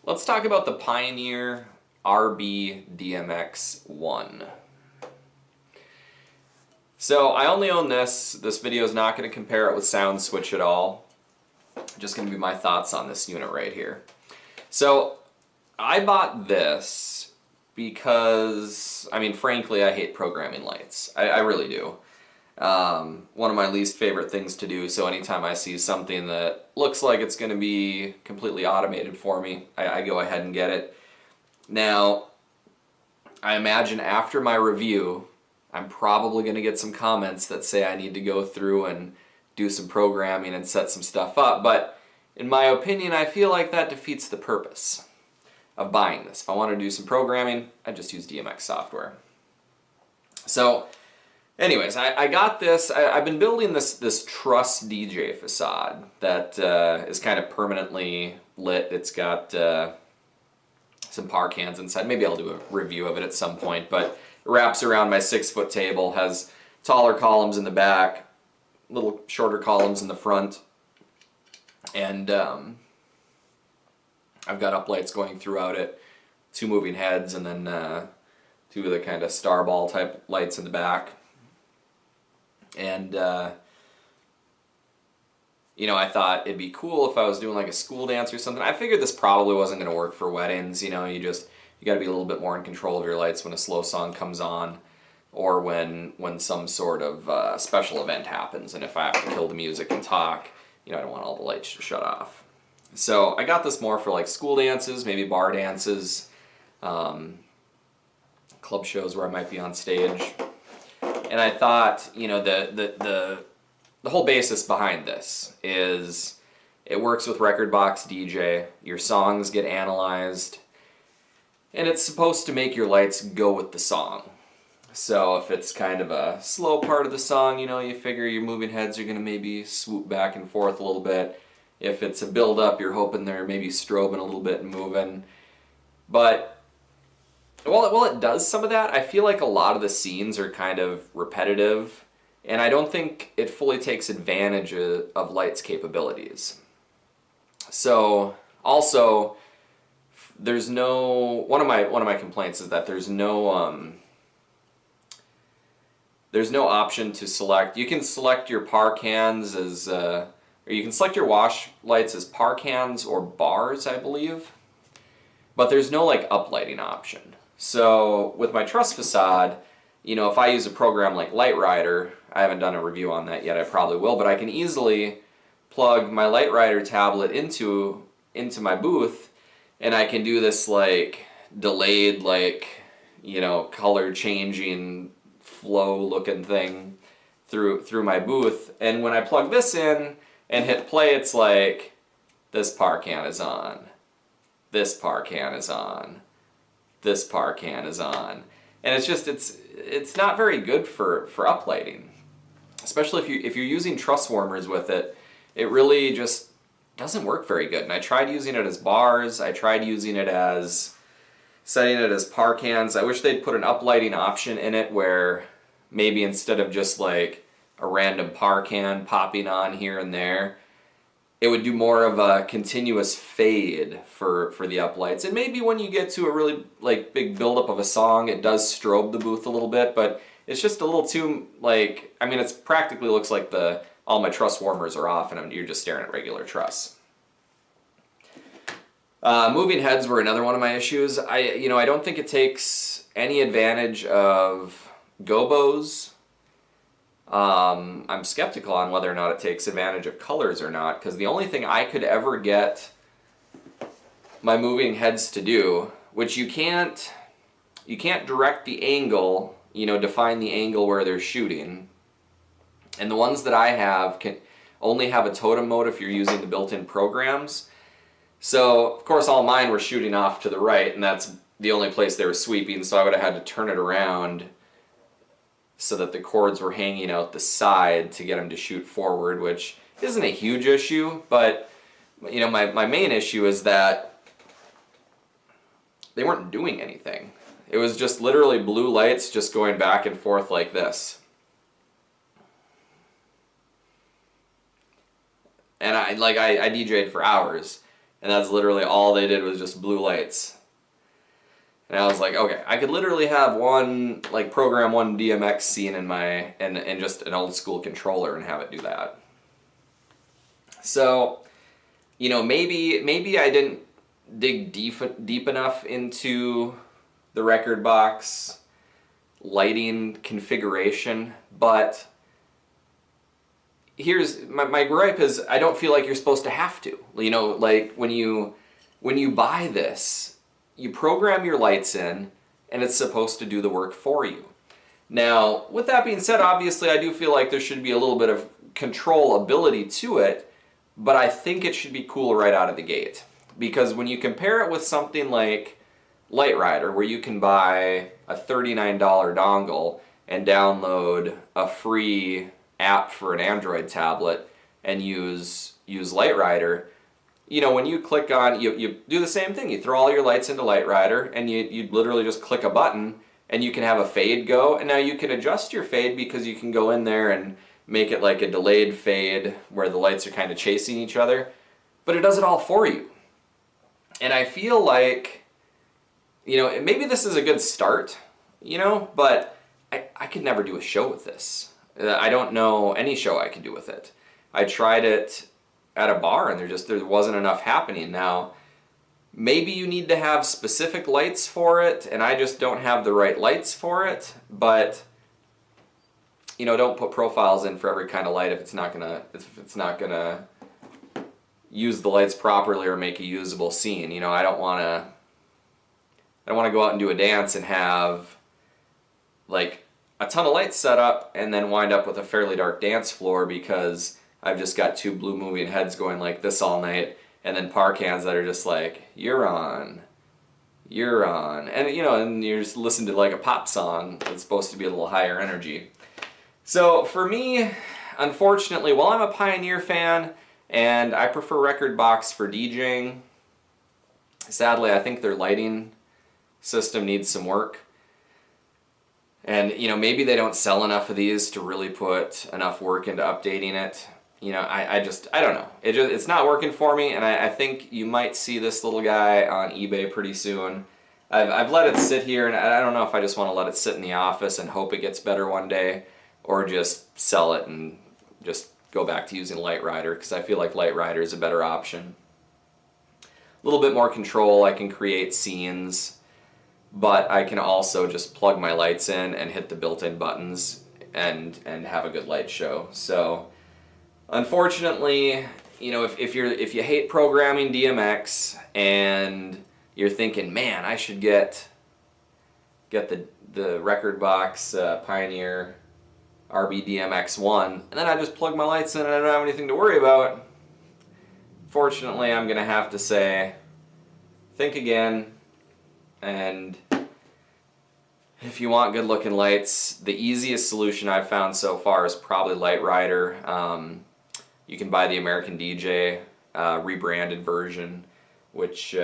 Let's talk about the Pioneer RB-DMX1. So I only own this. This video is not going to compare it with Sound Switch at all. Just going to be my thoughts on this unit right here. So I bought this because, I mean, frankly, I hate programming lights. I really do. One of my least favorite things to do, so anytime I see something that looks like it's going to be completely automated for me, I go ahead and get it. Now, I imagine after my review, I'm probably going to get some comments that say I need to go through and do some programming and set some stuff up, but in my opinion, I feel like that defeats the purpose of buying this. If I want to do some programming, I just use DMX software. So, anyways, I got this. I've been building this truss DJ facade that is kind of permanently lit. It's got some par cans inside. Maybe I'll do a review of it at some point, but it wraps around my 6-foot table, has taller columns in the back, little shorter columns in the front, and I've got uplights going throughout it, 2 moving heads, and then 2 of the kind of starball type lights in the back. And you know, I thought it'd be cool if I was doing like a school dance or something. I figured this probably wasn't going to work for weddings. You know, you got to be a little bit more in control of your lights when a slow song comes on, or when some sort of special event happens. And if I have to kill the music and talk, you know, I don't want all the lights to shut off. So I got this more for like school dances, maybe bar dances, club shows where I might be on stage. And I thought, you know, the whole basis behind this is it works with Rekordbox DJ, your songs get analyzed, and it's supposed to make your lights go with the song. So if it's kind of a slow part of the song, you know, you figure your moving heads are going to maybe swoop back and forth a little bit. If it's a build-up, you're hoping they're maybe strobing a little bit and moving. But while it does some of that, I feel like a lot of the scenes are kind of repetitive, and I don't think it fully takes advantage of light's capabilities. So also, there's no one of my complaints is that there's no option to select. You can select your par cans as or you can select your wash lights as par cans or bars, I believe, but there's no like uplighting option. So with my truss facade, you know, if I use a program like Light Rider, I haven't done a review on that yet, I probably will, but I can easily plug my Light Rider tablet into my booth, and I can do this like delayed, like, you know, color changing flow looking thing through my booth. And when I plug this in and hit play, it's like this par can is on, this par can is on, this par can is on, and it's just it's not very good for uplighting, especially if you're using truss warmers with it. It really just doesn't work very good. And I tried using it as bars. I tried using it as setting it as par cans. I wish they'd put an uplighting option in it where maybe instead of just like a random par can popping on here and there, it would do more of a continuous fade for the uplights. And maybe when you get to a really like big buildup of a song, it does strobe the booth a little bit, but it's just a little too, like, I mean, it's practically looks like all my truss warmers are off and you're just staring at regular truss. Moving heads were another one of my issues. I don't think it takes any advantage of gobos. I'm skeptical on whether or not it takes advantage of colors or not, because the only thing I could ever get my moving heads to do, which you can't direct the angle, you know, define the angle where they're shooting. And the ones that I have can only have a totem mode if you're using the built-in programs. So, of course, all mine were shooting off to the right, and that's the only place they were sweeping, so I would have had to turn it around so that the cords were hanging out the side to get them to shoot forward, which isn't a huge issue, but you know, my main issue is that they weren't doing anything. It was just literally blue lights just going back and forth like this. And I DJ'd for hours, And that's literally all they did was just blue lights. And I was like, okay, I could literally have one, like program one DMX scene in my, and just an old school controller and have it do that. So, you know, maybe I didn't dig deep enough into the Rekordbox lighting configuration, but here's my gripe is I don't feel like you're supposed to have to. You know, like when you buy this, you program your lights in and it's supposed to do the work for you. Now, with that being said, obviously I do feel like there should be a little bit of controllability to it, but I think it should be cool right out of the gate. Because when you compare it with something like Light Rider, where you can buy a $39 dongle and download a free app for an Android tablet and use Light Rider, you know, when you click on, you do the same thing. You throw all your lights into Light Rider and you literally just click a button and you can have a fade go. And now you can adjust your fade because you can go in there and make it like a delayed fade where the lights are kind of chasing each other. But it does it all for you. And I feel like, you know, maybe this is a good start, you know, but I could never do a show with this. I don't know any show I could do with it. I tried it at a bar and there wasn't enough happening. Now, maybe you need to have specific lights for it, and I just don't have the right lights for it, but you know, don't put profiles in for every kind of light if it's not gonna use the lights properly or make a usable scene. You know, I don't want to go out and do a dance and have like a ton of lights set up and then wind up with a fairly dark dance floor because I've just got two blue moving heads going like this all night, and then par cans that are just like, you're on, and you know, and you're just listening to like a pop song that's supposed to be a little higher energy. So for me, unfortunately, while I'm a Pioneer fan and I prefer Rekordbox for DJing, sadly I think their lighting system needs some work. And you know, maybe they don't sell enough of these to really put enough work into updating it. You know, I don't know. It's not working for me, and I think you might see this little guy on eBay pretty soon. I've let it sit here, and I don't know if I just want to let it sit in the office and hope it gets better one day, or just sell it and just go back to using Light Rider, because I feel like Light Rider is a better option. A little bit more control, I can create scenes, but I can also just plug my lights in and hit the built-in buttons and have a good light show. So unfortunately, you know, if you hate programming DMX and you're thinking, man, I should get the Rekordbox Pioneer RB-DMX1, and then I just plug my lights in and I don't have anything to worry about, fortunately, I'm gonna have to say, think again. And if you want good looking lights, the easiest solution I've found so far is probably Light Rider. You can buy the American DJ rebranded version, which shoot,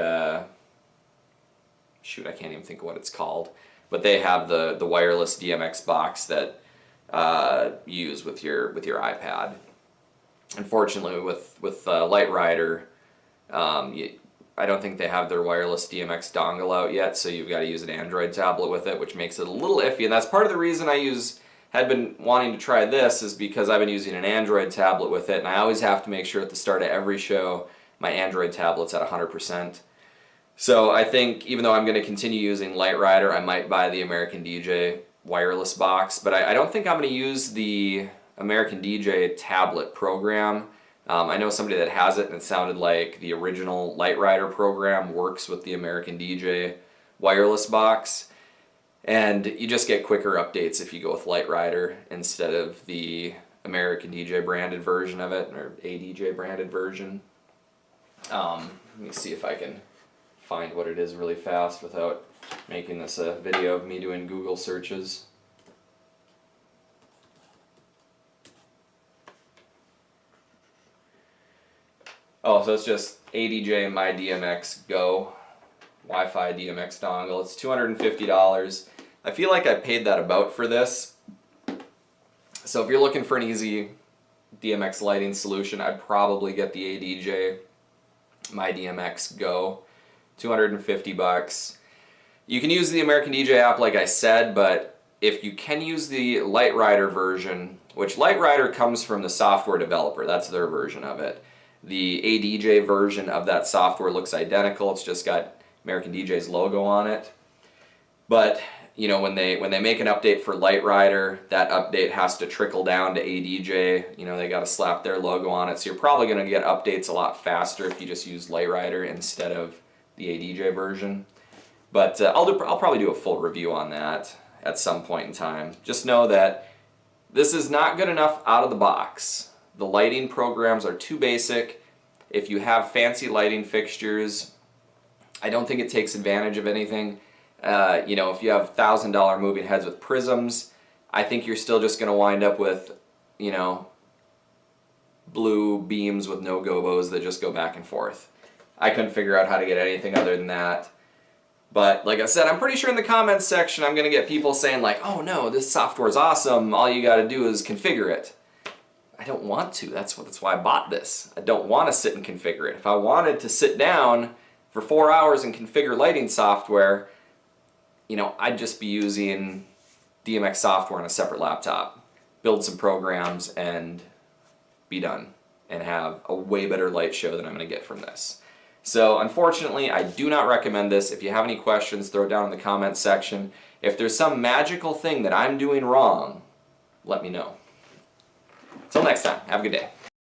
I can't even think of what it's called, but they have the wireless DMX box that you use with your iPad. Unfortunately, with Light Rider, I don't think they have their wireless Dmx dongle out yet, so you've got to use an Android tablet with it, which makes it a little iffy. And that's part of the reason I had been wanting to try this, is because I've been using an Android tablet with it, and I always have to make sure at the start of every show my Android tablet's at 100%. So I think even though I'm going to continue using Light Rider, I might buy the American DJ wireless box, but I don't think I'm going to use the American DJ tablet program. I know somebody that has it, and it sounded like the original Light Rider program works with the American DJ wireless box, and you just get quicker updates if you go with Light Rider instead of the American DJ branded version of it, or ADJ branded version. Let me see if I can find what it is really fast without making this a video of me doing Google searches. Oh, so it's just ADJ My DMX Go Wi-Fi DMX dongle. It's $250. I feel like I paid that about for this. So if you're looking for an easy DMX lighting solution, I'd probably get the ADJ my DMX Go, $250. You can use the American DJ app like I said, but if you can use the Light Rider version, which Light Rider comes from the software developer, that's their version of it. The ADJ version of that software looks identical, it's just got American DJ's logo on it. But you know, when they make an update for Light Rider, that update has to trickle down to ADJ. You know, they got to slap their logo on it. So you're probably going to get updates a lot faster if you just use Light Rider instead of the ADJ version. But I'll probably do a full review on that at some point in time. Just know that this is not good enough out of the box. The lighting programs are too basic. If you have fancy lighting fixtures, I don't think it takes advantage of anything. You know, if you have $1,000 moving heads with prisms, I think you're still just going to wind up with, you know, blue beams with no gobos that just go back and forth. I couldn't figure out how to get anything other than that. But like I said, I'm pretty sure in the comments section I'm going to get people saying like, oh no, this software is awesome, all you got to do is configure it. I don't want to. That's why I bought this. I don't want to sit and configure it. If I wanted to sit down for 4 hours and configure lighting software, you know, I'd just be using DMX software on a separate laptop, build some programs, and be done, and have a way better light show than I'm going to get from this. So unfortunately, I do not recommend this. If you have any questions, throw it down in the comments section. If there's some magical thing that I'm doing wrong, let me know. Until next time, have a good day.